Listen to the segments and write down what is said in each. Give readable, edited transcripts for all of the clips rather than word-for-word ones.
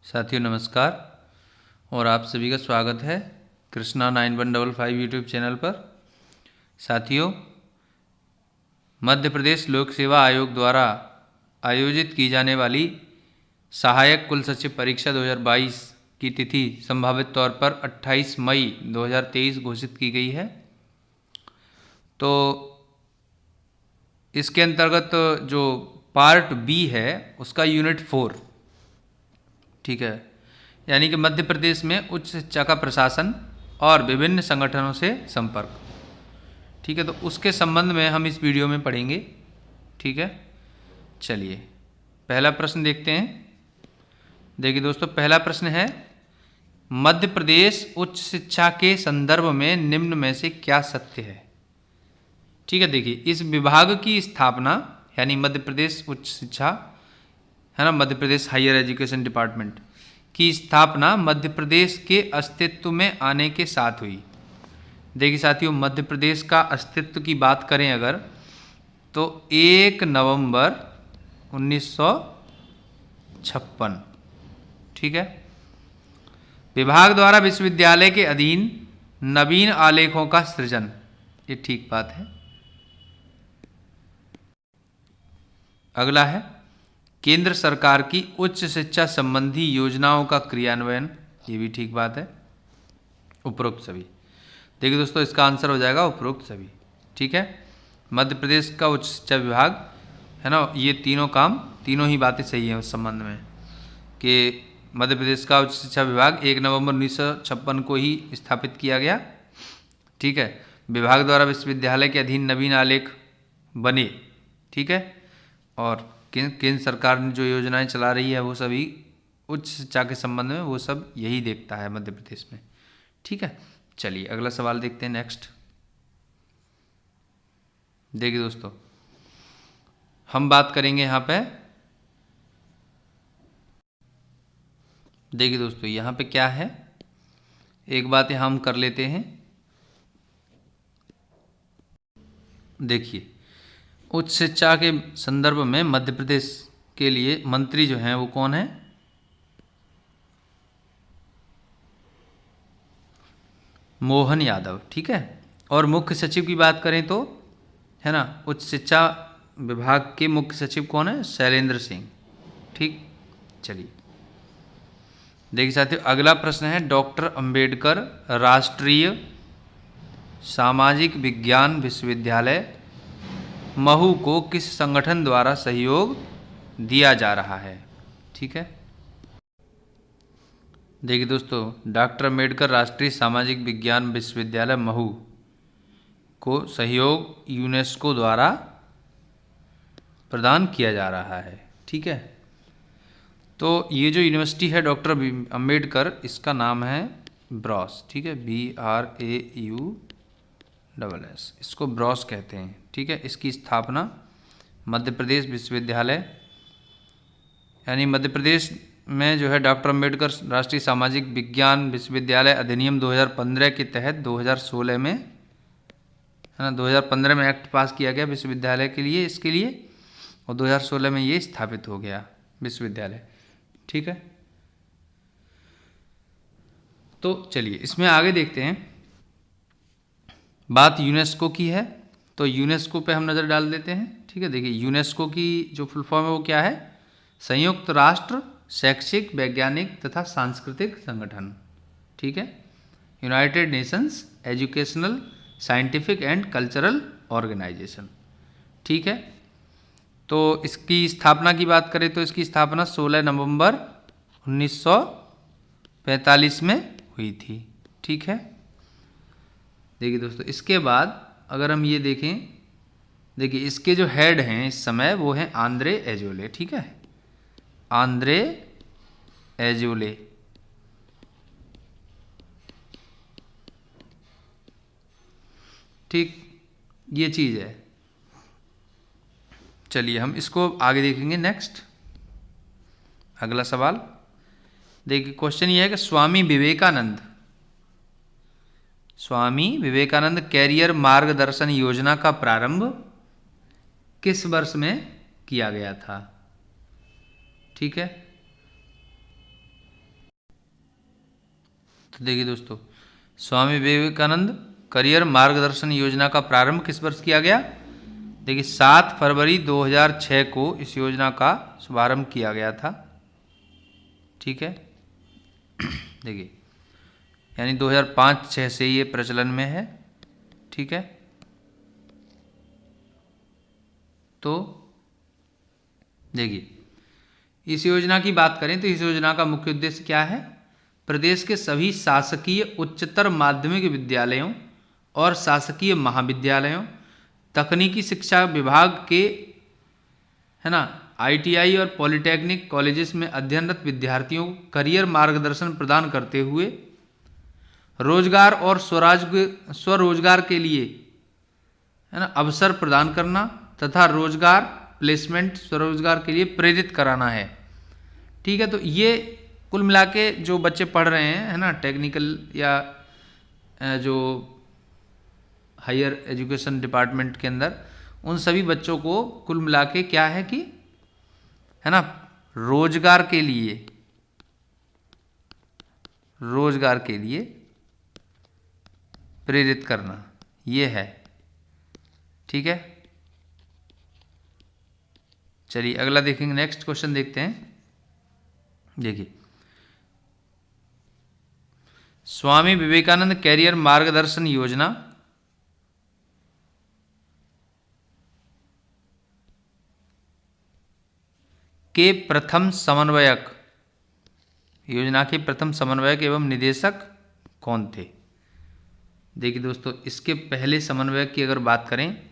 साथियों नमस्कार और आप सभी का स्वागत है कृष्णा 9155 यूट्यूब चैनल पर। साथियों, मध्य प्रदेश लोक सेवा आयोग द्वारा आयोजित की जाने वाली सहायक कुल सचिव परीक्षा 2022 की तिथि संभावित तौर पर 28 मई 2023 घोषित की गई है। तो इसके अंतर्गत जो पार्ट बी है उसका यूनिट 4, ठीक है, यानी कि मध्य प्रदेश में उच्च शिक्षा का प्रशासन और विभिन्न संगठनों से संपर्क, ठीक है, तो उसके संबंध में हम इस वीडियो में पढ़ेंगे। ठीक है, चलिए पहला प्रश्न देखते हैं। देखिए दोस्तों, पहला प्रश्न है मध्य प्रदेश उच्च शिक्षा के संदर्भ में निम्न में से क्या सत्य है। ठीक है, देखिए इस विभाग की स्थापना यानी मध्य प्रदेश उच्च शिक्षा है ना, मध्य प्रदेश हायर एजुकेशन डिपार्टमेंट की स्थापना मध्य प्रदेश के अस्तित्व में आने के साथ हुई। देखिए साथियों, मध्य प्रदेश का अस्तित्व की बात करें अगर तो 1 नवंबर 1956, ठीक है, विभाग द्वारा विश्वविद्यालय के अधीन नवीन आलेखों का सृजन, ये ठीक बात है। अगला है केंद्र सरकार की उच्च शिक्षा संबंधी योजनाओं का क्रियान्वयन, ये भी ठीक बात है। उपरोक्त सभी, देखिए दोस्तों इसका आंसर हो जाएगा उपरोक्त सभी। ठीक है, मध्य प्रदेश का उच्च शिक्षा विभाग है ना, ये तीनों काम, तीनों ही बातें सही हैं उस संबंध में कि मध्य प्रदेश का उच्च शिक्षा विभाग 1 नवंबर 1956 को ही स्थापित किया गया। ठीक है, विभाग द्वारा विश्वविद्यालय के अधीन नवीन आलेख बने। ठीक है, और केंद्र सरकार ने जो योजनाएं चला रही है वो सभी उच्च शिक्षा के संबंध में, वो सब यही देखता है मध्य प्रदेश में। ठीक है, चलिए अगला सवाल देखते हैं नेक्स्ट। देखिए दोस्तों, हम बात करेंगे यहाँ पे, देखिए दोस्तों यहाँ पे क्या है, एक बात यहाँ हम कर लेते हैं। देखिए उच्च शिक्षा के संदर्भ में मध्य प्रदेश के लिए मंत्री जो हैं वो कौन है, मोहन यादव। ठीक है, और मुख्य सचिव की बात करें तो है ना, उच्च शिक्षा विभाग के मुख्य सचिव कौन है, शैलेंद्र सिंह। ठीक, चलिए देखिए साथियों, अगला प्रश्न है डॉक्टर अंबेडकर राष्ट्रीय सामाजिक विज्ञान विश्वविद्यालय महू को किस संगठन द्वारा सहयोग दिया जा रहा है। ठीक है, देखिए दोस्तों, डॉक्टर अंबेडकर राष्ट्रीय सामाजिक विज्ञान विश्वविद्यालय महू को सहयोग यूनेस्को द्वारा प्रदान किया जा रहा है। ठीक है, तो ये जो यूनिवर्सिटी है डॉक्टर अंबेडकर, इसका नाम है ब्रॉस। ठीक है, BRAUSS, इसको ब्रॉस कहते हैं। ठीक है, इसकी स्थापना मध्य प्रदेश विश्वविद्यालय यानी मध्य प्रदेश में जो है डॉक्टर अंबेडकर राष्ट्रीय सामाजिक विज्ञान विश्वविद्यालय अधिनियम 2015 के तहत 2016 में है ना, 2015 में एक्ट पास किया गया विश्वविद्यालय के लिए, इसके लिए, और 2016 में ये स्थापित हो गया विश्वविद्यालय। ठीक है, तो चलिए इसमें आगे देखते हैं। बात यूनेस्को की है तो यूनेस्को पे हम नज़र डाल देते हैं। ठीक है, देखिए यूनेस्को की जो फुल फॉर्म है वो क्या है, संयुक्त राष्ट्र शैक्षिक वैज्ञानिक तथा सांस्कृतिक संगठन। ठीक है, United Nations Educational Scientific and Cultural Organisation. ठीक है, तो इसकी स्थापना की बात करें तो इसकी स्थापना 16 नवंबर 1945 में हुई थी। ठीक है, देखिए दोस्तों इसके बाद अगर हम ये देखें, देखिए इसके जो हेड हैं इस समय वो हैं आंद्रे एजोले। ठीक है, आंद्रे एजोले। ठीक, ये चीज़ है। चलिए हम इसको आगे देखेंगे नेक्स्ट। अगला सवाल देखिए, क्वेश्चन ये है कि स्वामी विवेकानंद कैरियर मार्गदर्शन योजना का प्रारंभ किस वर्ष में किया गया था। ठीक है, तो देखिए दोस्तों, स्वामी विवेकानंद करियर मार्गदर्शन योजना का प्रारंभ किस वर्ष किया गया? देखिए 7 फरवरी 2006 को इस योजना का शुभारंभ किया गया था। ठीक है, देखिए यानी 2005-06 से ये प्रचलन में है। ठीक है, तो देखिए इस योजना की बात करें तो इस योजना का मुख्य उद्देश्य क्या है? प्रदेश के सभी शासकीय उच्चतर माध्यमिक विद्यालयों और शासकीय महाविद्यालयों, तकनीकी शिक्षा विभाग के, है ना, ITI और पॉलिटेक्निक कॉलेजेस में अध्ययनरत विद्यार्थियों को करियर मार्गदर्शन प्रदान करते हुए रोजगार और स्वरोजगार के लिए, है ना, अवसर प्रदान करना तथा रोजगार प्लेसमेंट स्वरोजगार के लिए प्रेरित कराना है। ठीक है, तो ये कुल मिला के जो बच्चे पढ़ रहे हैं, है ना, टेक्निकल या जो हायर एजुकेशन डिपार्टमेंट के अंदर, उन सभी बच्चों को कुल मिला के क्या है कि, है ना, रोजगार के लिए प्रेरित करना, ये है। ठीक है, चलिए अगला देखेंगे, नेक्स्ट क्वेश्चन देखते हैं। देखिए स्वामी विवेकानंद कैरियर मार्गदर्शन योजना के प्रथम समन्वयक, योजना के प्रथम समन्वयक एवं निदेशक कौन थे? देखिए दोस्तों, इसके पहले समन्वयक की अगर बात करें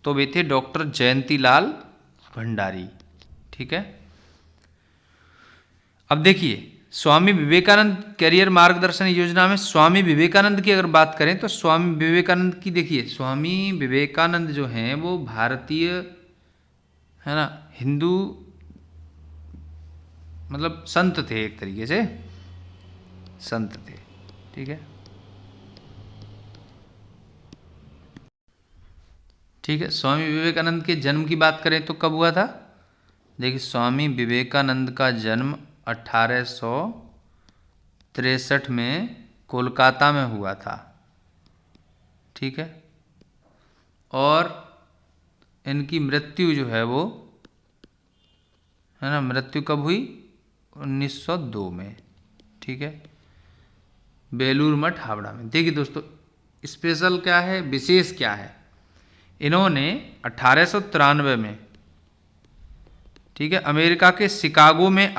तो वे थे डॉक्टर जयंतीलाल भंडारी। ठीक है, अब देखिए स्वामी विवेकानंद कैरियर मार्गदर्शन योजना में स्वामी विवेकानंद की अगर बात करें तो स्वामी विवेकानंद की, देखिए स्वामी विवेकानंद जो हैं वो भारतीय, है ना, हिंदू मतलब संत थे, एक तरीके से संत थे। ठीक है, ठीक है, स्वामी विवेकानंद के जन्म की बात करें तो कब हुआ था? देखिए स्वामी विवेकानंद का जन्म 1863 में कोलकाता में हुआ था। ठीक है, और इनकी मृत्यु जो है वो, है ना, मृत्यु कब हुई? 1902 में। ठीक है, बेलूर मठ हावड़ा में। देखिए दोस्तों, स्पेशल क्या है, विशेष क्या है, इन्होंने 1893 में, ठीक है, अमेरिका के शिकागो में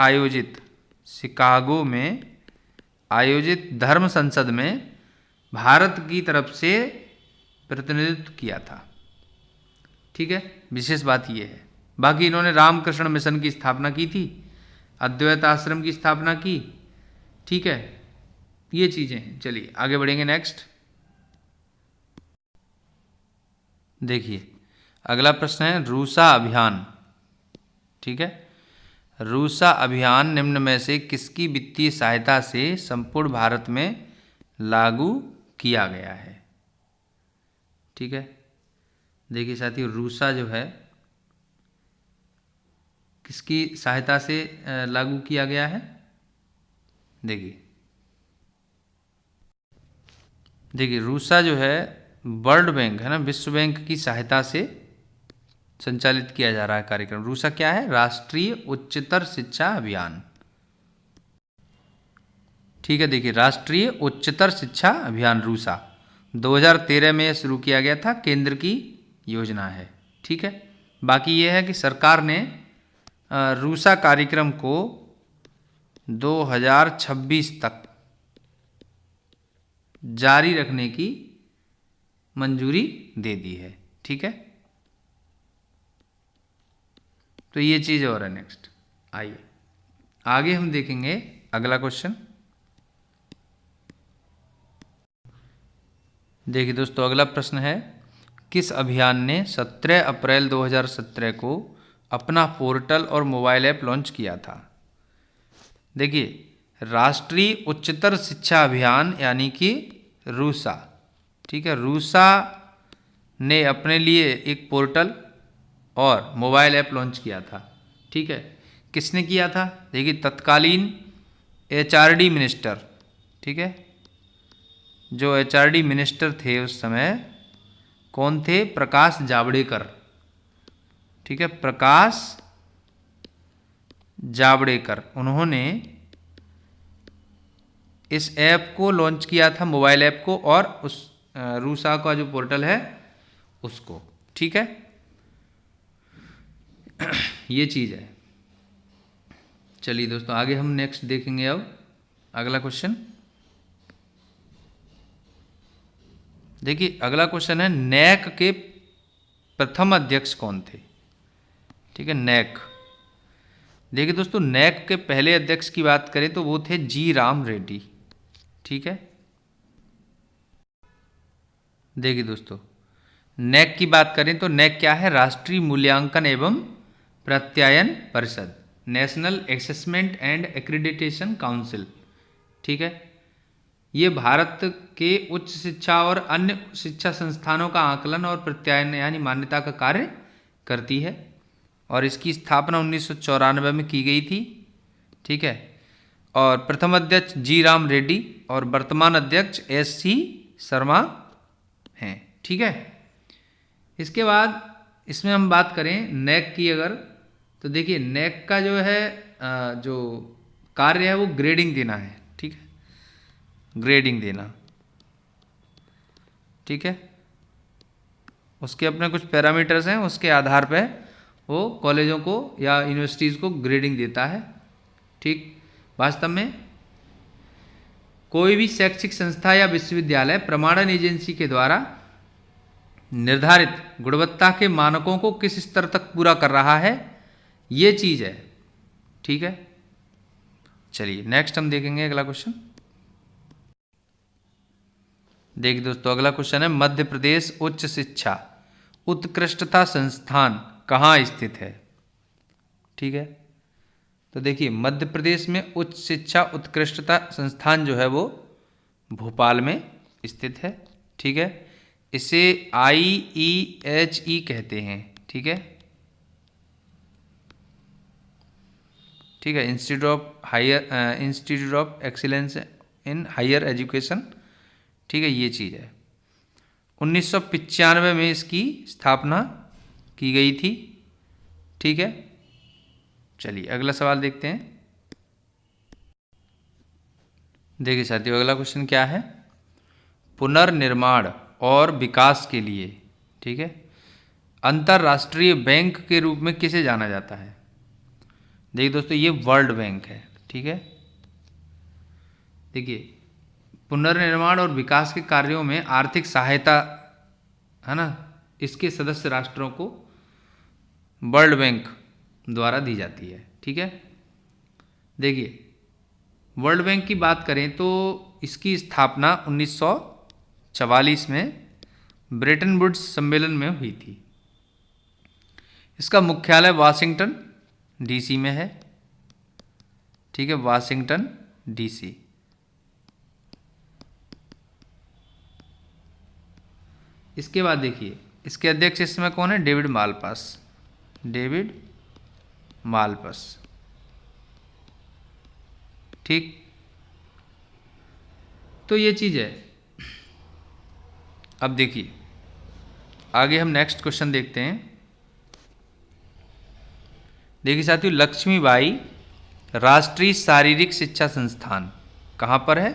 आयोजित धर्म संसद में भारत की तरफ से प्रतिनिधित्व किया था। ठीक है, विशेष बात यह है। बाकी इन्होंने रामकृष्ण मिशन की स्थापना की थी, अद्वैत आश्रम की स्थापना की। ठीक है, ये चीज़ें हैं। चलिए आगे बढ़ेंगे, नेक्स्ट देखिए अगला प्रश्न है रूसा अभियान। ठीक है, रूसा अभियान निम्न में से किसकी वित्तीय सहायता से संपूर्ण भारत में लागू किया गया है? ठीक है, देखिए साथियों, रूसा जो है किसकी सहायता से लागू किया गया है? देखिए रूसा जो है वर्ल्ड बैंक, है ना, विश्व बैंक की सहायता से संचालित किया जा रहा है कार्यक्रम। रूसा क्या है? राष्ट्रीय उच्चतर शिक्षा अभियान। ठीक है, देखिए राष्ट्रीय उच्चतर शिक्षा अभियान रूसा 2013 में शुरू किया गया था, केंद्र की योजना है। ठीक है, बाकी ये है कि सरकार ने रूसा कार्यक्रम को 2026 तक जारी रखने की मंजूरी दे दी है। ठीक है, तो ये चीज़ और है। नेक्स्ट आइए आगे हम देखेंगे अगला क्वेश्चन। देखिए दोस्तों, अगला प्रश्न है किस अभियान ने 17 अप्रैल 2017 को अपना पोर्टल और मोबाइल ऐप लॉन्च किया था? देखिए राष्ट्रीय उच्चतर शिक्षा अभियान यानी कि रूसा। ठीक है, रूसा ने अपने लिए एक पोर्टल और मोबाइल ऐप लॉन्च किया था। ठीक है, किसने किया था? देखिए तत्कालीन HRD मिनिस्टर, ठीक है, जो एचआरडी मिनिस्टर थे उस समय, कौन थे? प्रकाश जावड़ेकर। ठीक है, प्रकाश जावड़ेकर, उन्होंने इस ऐप को लॉन्च किया था, मोबाइल ऐप को, और उस रूसा का जो पोर्टल है उसको। ठीक है, ये चीज़ है। चलिए दोस्तों, आगे हम नेक्स्ट देखेंगे। अब अगला क्वेश्चन देखिए, अगला क्वेश्चन है नैक के प्रथम अध्यक्ष कौन थे? ठीक है, नैक। देखिए दोस्तों, नैक के पहले अध्यक्ष की बात करें तो वो थे जी राम रेड्डी। ठीक है, देखिए दोस्तों, नैक की बात करें तो नैक क्या है? राष्ट्रीय मूल्यांकन एवं प्रत्यायन परिषद, national assessment and accreditation council. ठीक है, ये भारत के उच्च शिक्षा और अन्य शिक्षा संस्थानों का आकलन और प्रत्यायन यानी मान्यता का कार्य करती है, और इसकी स्थापना 1994 में की गई थी। ठीक है, और प्रथम अध्यक्ष जी राम रेड्डी और वर्तमान अध्यक्ष एस.सी. शर्मा हैं। ठीक है, इसके बाद इसमें हम बात करें नैक की अगर, तो देखिए नैक का जो है जो कार्य है वो ग्रेडिंग देना है। ठीक है, ग्रेडिंग देना। ठीक है, उसके अपने कुछ पैरामीटर्स हैं, उसके आधार पर वो कॉलेजों को या यूनिवर्सिटीज़ को ग्रेडिंग देता है। ठीक, वास्तव में कोई भी शैक्षिक संस्था या विश्वविद्यालय प्रमाणन एजेंसी के द्वारा निर्धारित गुणवत्ता के मानकों को किस स्तर तक पूरा कर रहा है, ये चीज़ है। ठीक है, चलिए नेक्स्ट हम देखेंगे अगला क्वेश्चन। देखिए दोस्तों, अगला क्वेश्चन है मध्य प्रदेश उच्च शिक्षा उत्कृष्टता संस्थान कहाँ स्थित है? ठीक है, तो देखिए मध्य प्रदेश में उच्च शिक्षा उत्कृष्टता संस्थान जो है वो भोपाल में स्थित है। ठीक है, इसे IEHE कहते हैं। ठीक है, ठीक है, Institute of Excellence in Higher Education. ठीक है, ये चीज़ है। 1995 में इसकी स्थापना की गई थी। ठीक है, चलिए अगला सवाल देखते हैं। देखिए साथियों, अगला क्वेश्चन क्या है? पुनर्निर्माण और विकास के लिए, ठीक है, अंतर्राष्ट्रीय बैंक के रूप में किसे जाना जाता है? देखिए दोस्तों, ये वर्ल्ड बैंक है। ठीक है, देखिए पुनर्निर्माण और विकास के कार्यों में आर्थिक सहायता है ना, इसके सदस्य राष्ट्रों को वर्ल्ड बैंक द्वारा दी जाती है। ठीक है, देखिए वर्ल्ड बैंक की बात करें तो इसकी स्थापना 1944 में ब्रेटन वुड्स सम्मेलन में हुई थी। इसका मुख्यालय वाशिंगटन डीसी में है। ठीक है, वाशिंगटन डीसी। इसके बाद देखिए इसके अध्यक्ष इस समय कौन है? David Malpass. David Malpass. ठीक, तो ये चीज़ है। अब देखिए आगे हम नेक्स्ट क्वेश्चन देखते हैं। देखिए साथियों, लक्ष्मीबाई राष्ट्रीय शारीरिक शिक्षा संस्थान कहाँ पर है?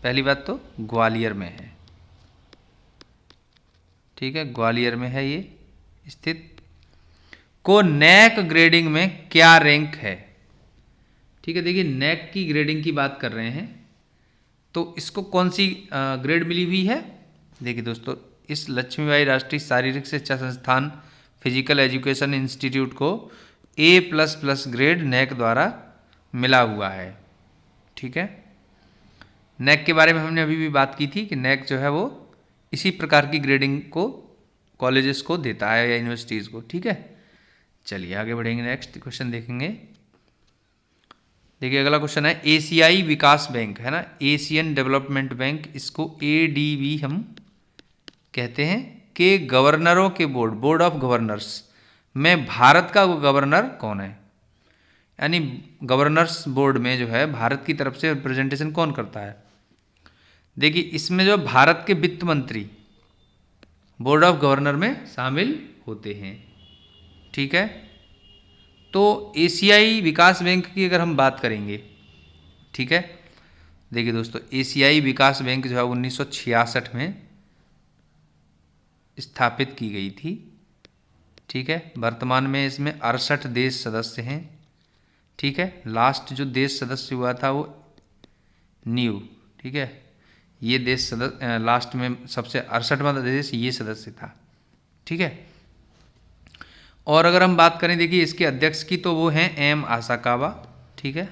पहली बात तो ग्वालियर में है। ठीक है, ग्वालियर में है ये स्थित। को नैक ग्रेडिंग में क्या रैंक है? ठीक है, देखिए नैक की ग्रेडिंग की बात कर रहे हैं तो इसको कौन सी ग्रेड मिली हुई है? देखिए दोस्तों, इस लक्ष्मीबाई राष्ट्रीय शारीरिक शिक्षा संस्थान फिजिकल एजुकेशन इंस्टीट्यूट को A++ ग्रेड नैक द्वारा मिला हुआ है। ठीक है, नैक के बारे में हमने अभी भी बात की थी कि नैक जो है वो इसी प्रकार की ग्रेडिंग को कॉलेजेस को देता है या यूनिवर्सिटीज़ को। ठीक है, चलिए आगे बढ़ेंगे, नेक्स्ट क्वेश्चन देखेंगे। देखिए अगला क्वेश्चन है एशियाई विकास बैंक है ना, एशियन डेवलपमेंट बैंक, इसको ADB हम कहते हैं, के गवर्नरों के बोर्ड ऑफ गवर्नर्स में भारत का गवर्नर कौन है? यानी गवर्नर्स बोर्ड में जो है भारत की तरफ से रिप्रेजेंटेशन कौन करता है? देखिए इसमें जो भारत के वित्त मंत्री बोर्ड ऑफ गवर्नर में शामिल होते हैं। ठीक है, तो एशियाई विकास बैंक की अगर हम बात करेंगे, ठीक है, देखिए दोस्तों एशियाई विकास बैंक जो है 1966 में स्थापित की गई थी। ठीक है, वर्तमान में इसमें 68 देश सदस्य हैं। ठीक है, लास्ट जो देश सदस्य हुआ था वो न्यू, ठीक है, ये देश सदस्य लास्ट में सबसे 68वां देश ये सदस्य था। ठीक है, और अगर हम बात करें देखिए इसके अध्यक्ष की, तो वो हैं एम आसाकावा। ठीक है,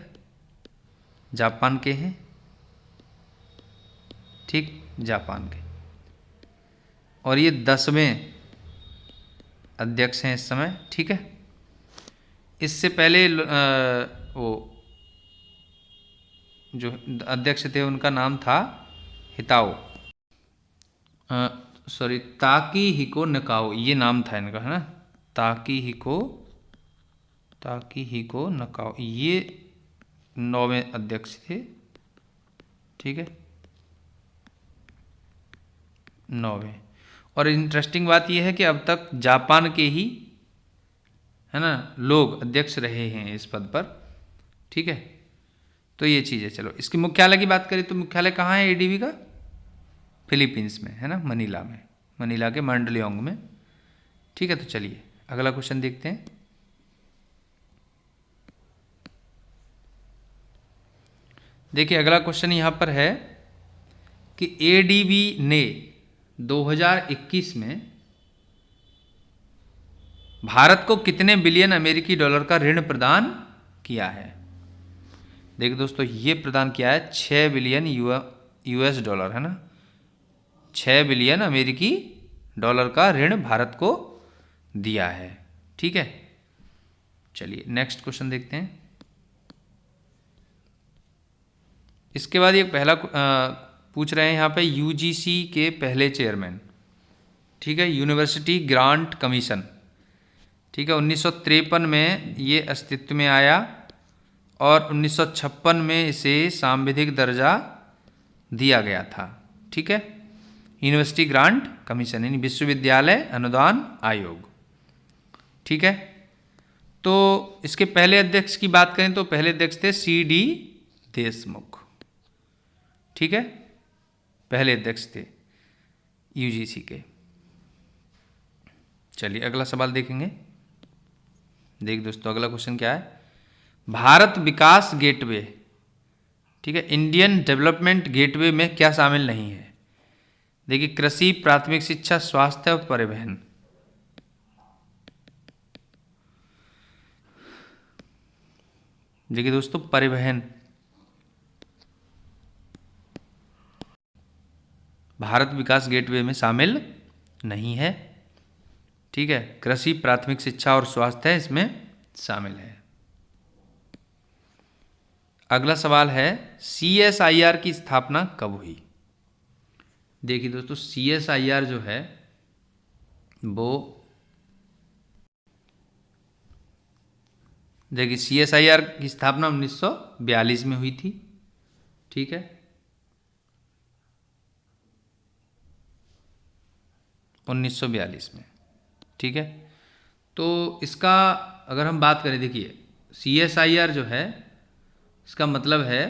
जापान के हैं। ठीक, जापान के, और ये 10वें अध्यक्ष हैं इस समय। ठीक है, इससे पहले वो जो अध्यक्ष थे उनका नाम था हिताओ, सॉरी ताकी हिको नकाओ, ये नाम था इनका, है ना, ताकी हिको नकाओ, ये 9वें अध्यक्ष थे। ठीक है, 9वें। और इंटरेस्टिंग बात यह है कि अब तक जापान के ही, है ना, लोग अध्यक्ष रहे हैं इस पद पर। ठीक है, तो ये चीज़ है। चलो इसकी मुख्यालय की बात करें तो मुख्यालय कहाँ है एडीबी का? फिलीपींस में, है ना, मनीला में, मनीला के मांडलियोंग में। ठीक है, तो चलिए अगला क्वेश्चन देखते हैं। देखिए अगला क्वेश्चन यहाँ पर है कि एडीबी ने 2021 में भारत को कितने बिलियन अमेरिकी डॉलर का ऋण प्रदान किया है? देखिए दोस्तों ये प्रदान किया है 6 बिलियन यूएस डॉलर, है ना, 6 बिलियन अमेरिकी डॉलर का ऋण भारत को दिया है। ठीक है, चलिए नेक्स्ट क्वेश्चन देखते हैं। इसके बाद ये पहला पूछ रहे हैं यहाँ पे यूजीसी के पहले चेयरमैन। ठीक है, यूनिवर्सिटी ग्रांट कमीशन। ठीक है, 1953 में ये अस्तित्व में आया और 1956 में इसे सांविधिक दर्जा दिया गया था। ठीक है, यूनिवर्सिटी ग्रांट कमीशन यानी विश्वविद्यालय अनुदान आयोग। ठीक है, तो इसके पहले अध्यक्ष की बात करें तो पहले अध्यक्ष थे सीडी देशमुख। ठीक है, पहले अध्यक्ष थे यूजीसी के। चलिए अगला सवाल देखेंगे। देख दोस्तों अगला क्वेश्चन क्या है, भारत विकास गेटवे, ठीक है, इंडियन डेवलपमेंट गेटवे में क्या शामिल नहीं है? देखिए कृषि, प्राथमिक शिक्षा, स्वास्थ्य और परिवहन। देखिए दोस्तों परिवहन भारत विकास गेटवे में शामिल नहीं है। ठीक है, कृषि, प्राथमिक शिक्षा और स्वास्थ्य इसमें शामिल है। अगला सवाल है सीएसआईआर की स्थापना कब हुई? देखिए दोस्तों सीएसआईआर जो है वो, देखिए सीएसआईआर की स्थापना 1942 में हुई थी। ठीक है, 1942 में। ठीक है, तो इसका अगर हम बात करें, देखिए सीएसआईआर जो है इसका मतलब है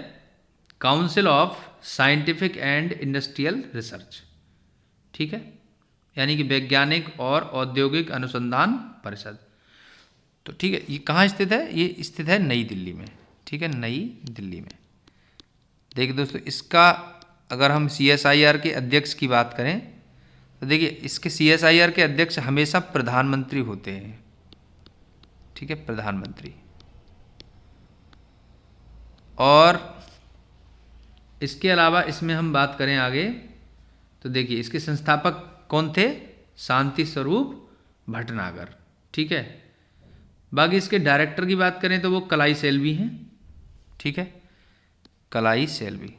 council of scientific and industrial research. ठीक है, यानी कि वैज्ञानिक और औद्योगिक अनुसंधान परिषद। तो ठीक है, ये कहाँ स्थित है? ये स्थित है नई दिल्ली में। ठीक है, नई दिल्ली में। देखिए दोस्तों इसका अगर हम सीएसआईआर के अध्यक्ष की बात करें तो देखिए इसके सीएसआईआर के अध्यक्ष हमेशा प्रधानमंत्री होते हैं। ठीक है, प्रधानमंत्री। और इसके अलावा इसमें हम बात करें आगे तो देखिए इसके संस्थापक कौन थे? शांति स्वरूप भटनागर। ठीक है, बाकी इसके डायरेक्टर की बात करें तो वो कलाई सेल्वी हैं। ठीक है, कलाई सेल्वी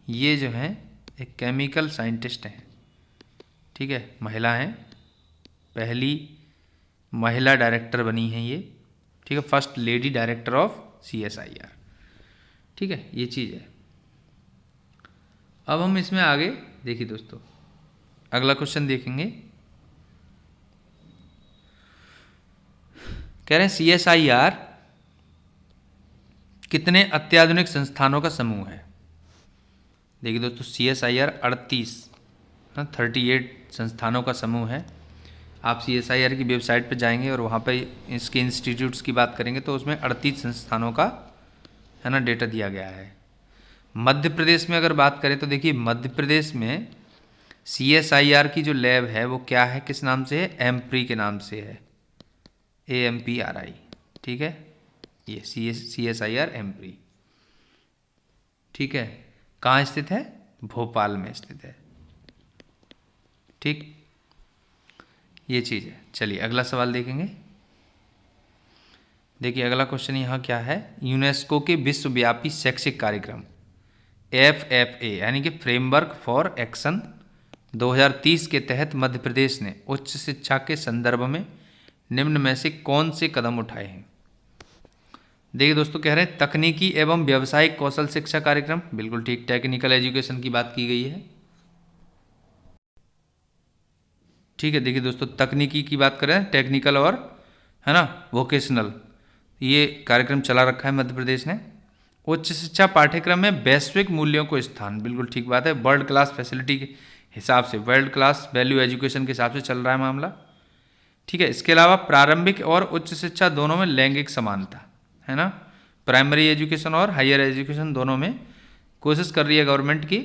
ये जो हैं एक केमिकल साइंटिस्ट हैं। ठीक है, महिला हैं, पहली महिला डायरेक्टर बनी हैं ये। ठीक है, first lady director of CSIR. ठीक है, ये चीज़ है। अब हम इसमें आगे देखिए दोस्तों, अगला क्वेश्चन देखेंगे। कह रहे हैं CSIR कितने अत्याधुनिक संस्थानों का समूह है। देखिए दोस्तों, CSIR 38 संस्थानों का समूह है। आप CSIR की वेबसाइट पर जाएंगे और वहाँ पे इसके इंस्टीट्यूट्स की बात करेंगे तो उसमें 38 संस्थानों का है ना डेटा दिया गया है। मध्य प्रदेश में अगर बात करें तो देखिए, मध्य प्रदेश में CSIR की जो लैब है वो क्या है, किस नाम से है, एम्प्री के नाम से है, AMPRI। ठीक है, ये CSIR एम्प्री। ठीक है, कहाँ स्थित है, भोपाल में स्थित है। ठीक, ये चीज़ है। चलिए अगला सवाल देखेंगे। देखिए अगला क्वेश्चन यहाँ क्या है, यूनेस्को के विश्वव्यापी शैक्षिक कार्यक्रम FFA यानी कि फ्रेमवर्क फॉर एक्शन 2030 के तहत मध्य प्रदेश ने उच्च शिक्षा के संदर्भ में निम्न में से कौन से कदम उठाए हैं। देखिए दोस्तों, कह रहे हैं तकनीकी एवं व्यावसायिक कौशल शिक्षा कार्यक्रम, बिल्कुल ठीक, टेक्निकल एजुकेशन की बात की गई है। ठीक है, देखिए दोस्तों, तकनीकी की बात करें, टेक्निकल और है ना वोकेशनल, ये कार्यक्रम चला रखा है मध्य प्रदेश ने। उच्च शिक्षा पाठ्यक्रम में वैश्विक मूल्यों को स्थान, बिल्कुल ठीक बात है, वर्ल्ड क्लास फैसिलिटी के हिसाब से, वर्ल्ड क्लास वैल्यू एजुकेशन के हिसाब से चल रहा है मामला। ठीक है, इसके अलावा प्रारंभिक और उच्च शिक्षा दोनों में लैंगिक समानता है ना, प्राइमरी एजुकेशन और हायर एजुकेशन दोनों में कोशिश कर रही है गवर्नमेंट की,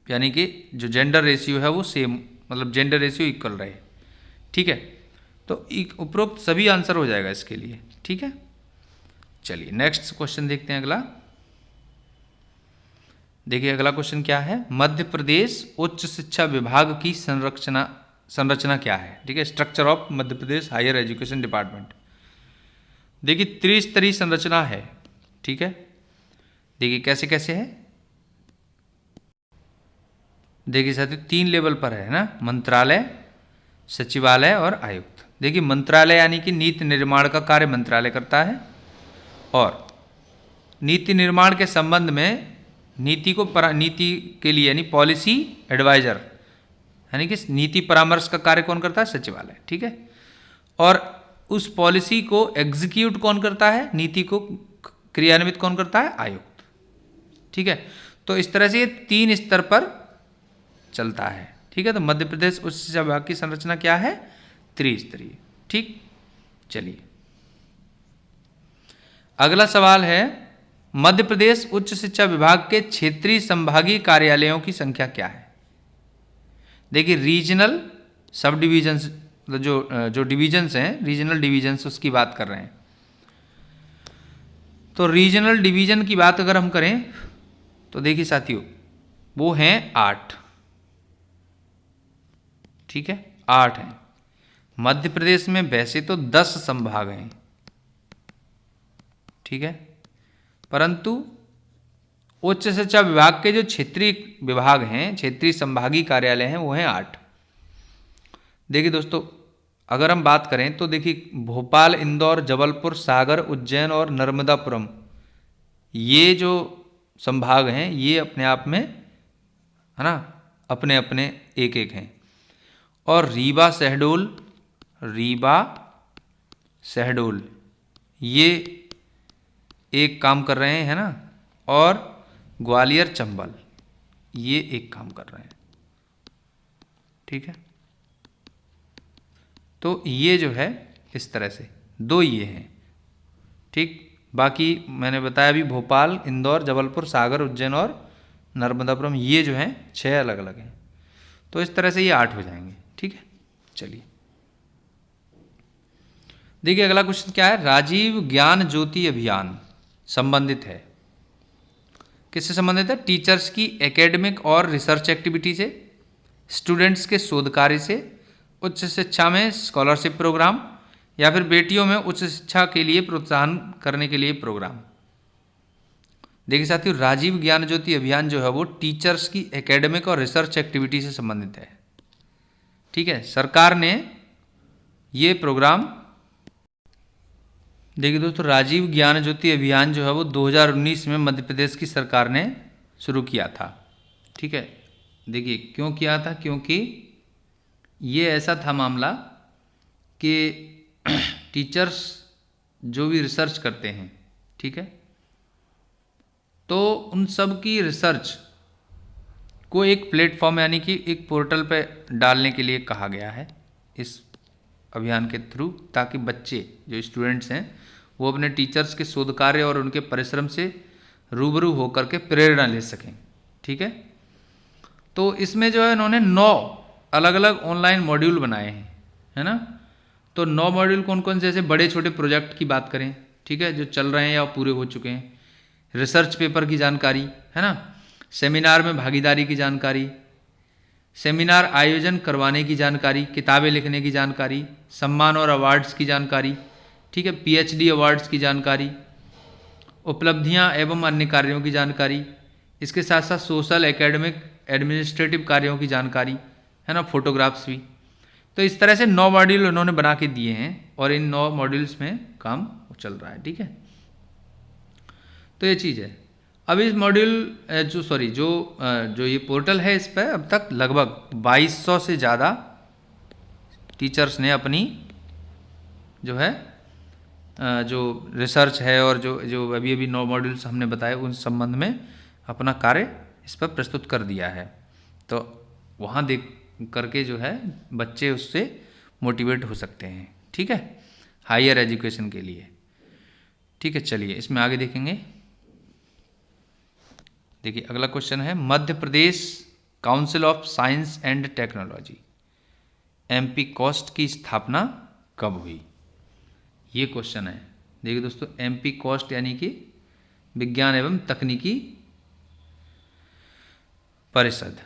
यानी कि जो जेंडर रेशियो है वो सेम, मतलब जेंडर रेशियो इक्वल रहे। ठीक है, तो उपरोक्त सभी आंसर हो जाएगा इसके लिए। ठीक है, चलिए नेक्स्ट क्वेश्चन देखते हैं अगला। देखिए अगला क्वेश्चन क्या है, मध्य प्रदेश उच्च शिक्षा विभाग की संरचना क्या है। ठीक है, structure of Madhya Pradesh higher education department. देखिए त्रिस्तरीय संरचना है। ठीक है, देखिए कैसे कैसे है, देखिए साथियों 3 लेवल पर है ना, मंत्रालय, सचिवालय और आयुक्त। देखिए मंत्रालय यानी कि नीति निर्माण का कार्य मंत्रालय करता है, और नीति निर्माण के संबंध में नीति के लिए यानी पॉलिसी एडवाइजर यानी कि नीति परामर्श का कार्य कौन करता है, सचिवालय। ठीक है, और उस पॉलिसी को एग्जीक्यूट कौन करता है, नीति को क्रियान्वित कौन करता है, आयुक्त। ठीक है, तो इस तरह से ये 3 स्तर पर चलता है। ठीक है, तो मध्य प्रदेश उच्च शिक्षा विभाग की संरचना क्या है, त्रिस्तरीय। ठीक, चलिए अगला सवाल है, मध्य प्रदेश उच्च शिक्षा विभाग के क्षेत्रीय संभागीय कार्यालयों की संख्या क्या है। देखिए रीजनल सब डिविजन्स, जो डिविजन्स हैं, रीजनल डिविजन्स, उसकी बात कर रहे हैं। तो रीजनल डिवीजन की बात अगर हम करें तो देखिए साथियों, वो हैं 8। ठीक है, 8 हैं। मध्य प्रदेश में वैसे तो 10 संभाग हैं। ठीक है, परंतु उच्च शिक्षा विभाग के जो क्षेत्रीय विभाग हैं, क्षेत्रीय संभागीय कार्यालय हैं, वो हैं 8। देखिए दोस्तों, अगर हम बात करें तो देखिए भोपाल, इंदौर, जबलपुर, सागर, उज्जैन और नर्मदापुरम, ये जो संभाग हैं ये अपने आप में है ना अपने अपने एक एक हैं। और रीवा शहडोल ये एक काम कर रहे हैं, है ना, और ग्वालियर चंबल ये एक काम कर रहे हैं। ठीक है, तो ये जो है इस तरह से 2 ये हैं। ठीक, बाकी मैंने बताया अभी भोपाल, इंदौर, जबलपुर, सागर, उज्जैन और नर्मदापुरम, ये जो हैं 6 अलग अलग हैं। तो इस तरह से ये 8 हो जाएंगे। ठीक है, चलिए देखिए अगला क्वेश्चन क्या है, राजीव ज्ञान ज्योति अभियान संबंधित है, किससे संबंधित है, टीचर्स की एकेडमिक और रिसर्च एक्टिविटी से, स्टूडेंट्स के शोध कार्य से, उच्च शिक्षा में स्कॉलरशिप प्रोग्राम, या फिर बेटियों में उच्च शिक्षा के लिए प्रोत्साहन करने के लिए प्रोग्राम। देखिए साथियों, राजीव ज्ञान ज्योति अभियान जो है वो टीचर्स की एकेडमिक और रिसर्च एक्टिविटी से संबंधित है। ठीक है, सरकार ने ये प्रोग्राम, देखिए दोस्तों, राजीव ज्ञान ज्योति अभियान जो है वो 2019 में मध्य प्रदेश की सरकार ने शुरू किया था। ठीक है, देखिए क्यों किया था, क्योंकि ये ऐसा था मामला कि टीचर्स जो भी रिसर्च करते हैं, ठीक है, तो उन सब की रिसर्च को एक प्लेटफॉर्म यानी कि एक पोर्टल पे डालने के लिए कहा गया है इस अभियान के थ्रू, ताकि बच्चे जो स्टूडेंट्स हैं वो अपने टीचर्स के शोध कार्य और उनके परिश्रम से रूबरू होकर के प्रेरणा ले सकें। ठीक है, तो इसमें जो है इन्होंने 9 अलग अलग ऑनलाइन मॉड्यूल बनाए हैं, है ना। तो 9 मॉड्यूल कौन कौन से, जैसे बड़े छोटे प्रोजेक्ट की बात करें, ठीक है, जो चल रहे हैं या पूरे हो चुके हैं, रिसर्च पेपर की जानकारी, है ना, सेमिनार में भागीदारी की जानकारी, सेमिनार आयोजन करवाने की जानकारी, किताबें लिखने की जानकारी, सम्मान और अवार्ड्स की जानकारी, ठीक है, पीएचडी अवार्ड्स की जानकारी, उपलब्धियां एवं अन्य कार्यों की जानकारी, इसके साथ साथ सोशल, एकेडमिक, एडमिनिस्ट्रेटिव कार्यों की जानकारी, है ना, फोटोग्राफ्स भी। तो इस तरह से 9 मॉड्यूल उन्होंने बना के दिए हैं और इन 9 मॉड्यूल्स में काम चल रहा है। ठीक है, तो ये चीज़ है। अब इस मॉड्यूल जो ये पोर्टल है, इस पर अब तक लगभग 2200 से ज़्यादा टीचर्स ने अपनी जो है जो रिसर्च है और जो अभी अभी 9 मॉड्यूल्स हमने बताए उन संबंध में अपना कार्य इस पर प्रस्तुत कर दिया है। तो वहाँ देख करके जो है बच्चे उससे मोटिवेट हो सकते हैं। ठीक है, हायर एजुकेशन के लिए। ठीक है, चलिए इसमें आगे देखेंगे। देखिए अगला क्वेश्चन है, Madhya Pradesh council of science and technology MP COST की स्थापना कब हुई? ये क्वेश्चन है। देखिए दोस्तों, एमपी कॉस्ट यानी कि विज्ञान एवं तकनीकी परिषद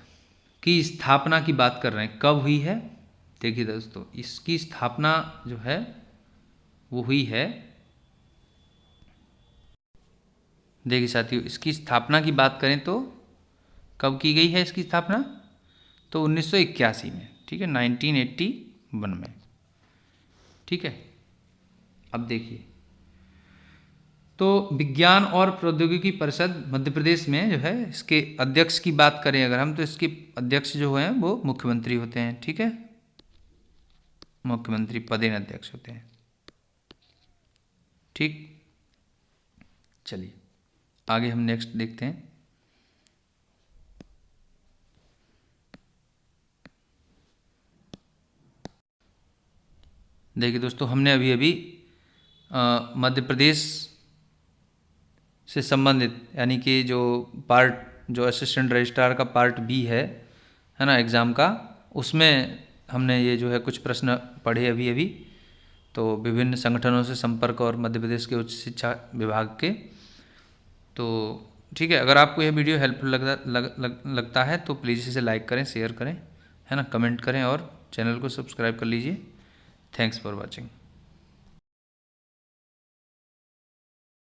की स्थापना की बात कर रहे हैं, कब हुई है? देखिए दोस्तों, इसकी स्थापना जो है वो हुई है, देखिए साथियों, इसकी स्थापना की बात करें तो कब की गई है इसकी स्थापना? तो 1981 में। ठीक है, 1981 में। ठीक है, अब देखिए, तो विज्ञान और प्रौद्योगिकी परिषद मध्य प्रदेश में जो है, इसके अध्यक्ष की बात करें अगर हम, तो इसके अध्यक्ष जो हैं वो मुख्यमंत्री होते हैं। ठीक है, मुख्यमंत्री पदेन अध्यक्ष होते हैं। ठीक, चलिए आगे हम नेक्स्ट देखते हैं। देखिए दोस्तों, हमने अभी अभी मध्य प्रदेश से संबंधित यानी कि जो असिस्टेंट रजिस्ट्रार का पार्ट बी है ना एग्ज़ाम का, उसमें हमने ये जो है कुछ प्रश्न पढ़े अभी अभी। तो विभिन्न संगठनों से संपर्क और मध्य प्रदेश के उच्च शिक्षा विभाग के। तो ठीक है, अगर आपको यह वीडियो हेल्पफुल लगता है तो प्लीज़ इसे लाइक करें, शेयर करें, है ना, कमेंट करें और चैनल को सब्सक्राइब कर लीजिए। Thanks for watching.